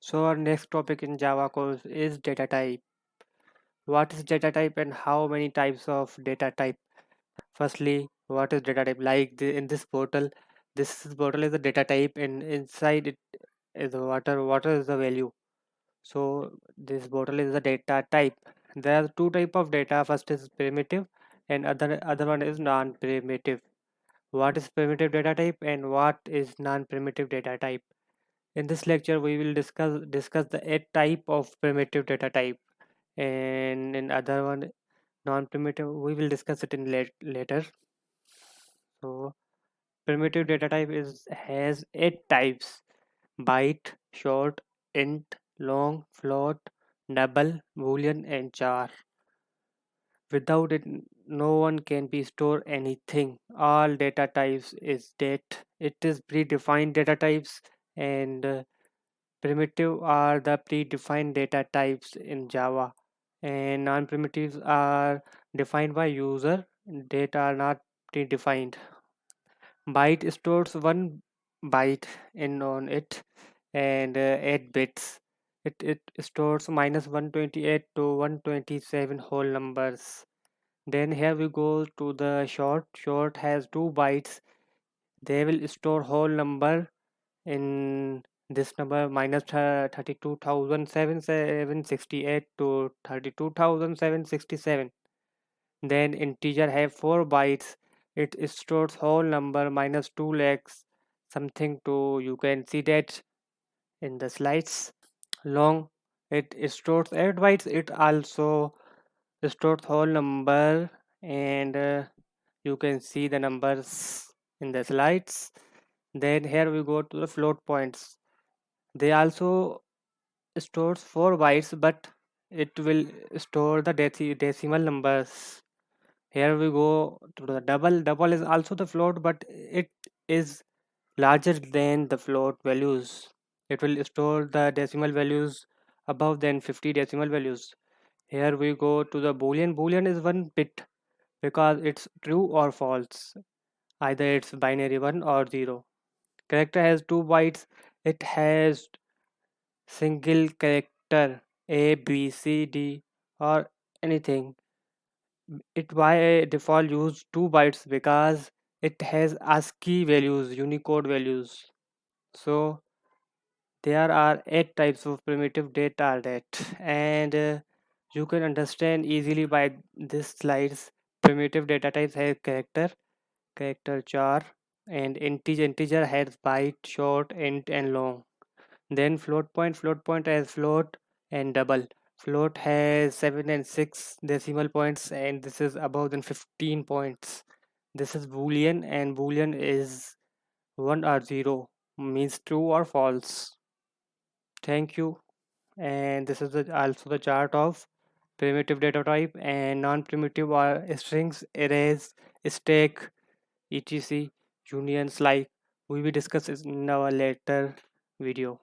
So our next topic in Java course is data type. What is data type and how many types of data type? Firstly, what is data type? Like in this portal, this portal is the data type and inside it is the water. Water is the value. So this portal is the data type. There are two type of data. First is primitive and other one is non-primitive. What is primitive data type and what is non-primitive data type? In this lecture, we will discuss the eight type of primitive data type, and in other one non-primitive. We will discuss it in later. So primitive data type is has eight types: byte, short, int, long, float, double, boolean, and char. Without it, no one can be store anything. All data types is date. It is predefined data types and primitive are the predefined data types in Java, and non-primitives are defined by user. Data are not predefined. Byte stores one byte in on it and 8 bits. It stores minus 128 to 127 whole numbers. Then here we go to the short. Short has 2 bytes. They will store whole number in this number minus 32,768 to 32,767. Then integer have 4 bytes. It stores whole number minus 2 lakhs something to you can see that in the slides. Long, it stores 8 bytes. It also stores whole number and you can see the numbers in the slides. Then here we go to the float points. They also stores 4 bytes, but it will store the decimal numbers. Here we go to the double. Double is also the float, but it is larger than the float values. It will store the decimal values above than 50 decimal values. Here we go to the boolean. Boolean is 1 bit because it's true or false. Either it's binary 1 or 0. Character has 2 bytes. It has single character A, B, C, D, or anything. It by default use 2 bytes because it has ASCII values, Unicode values. So there are 8 types of primitive data that, and you can understand easily by this slides. Primitive data types have character char, and integer has byte, short, int, and long. Then float point has float and double. Float has 7 and 6 decimal points, and this is above than 15 points. This is boolean, and boolean is 1 or 0, means true or false. Thank you. And this is also the chart of primitive data type and non-primitive are strings, arrays, stack, etc. Unions, like we will discuss this in our later video.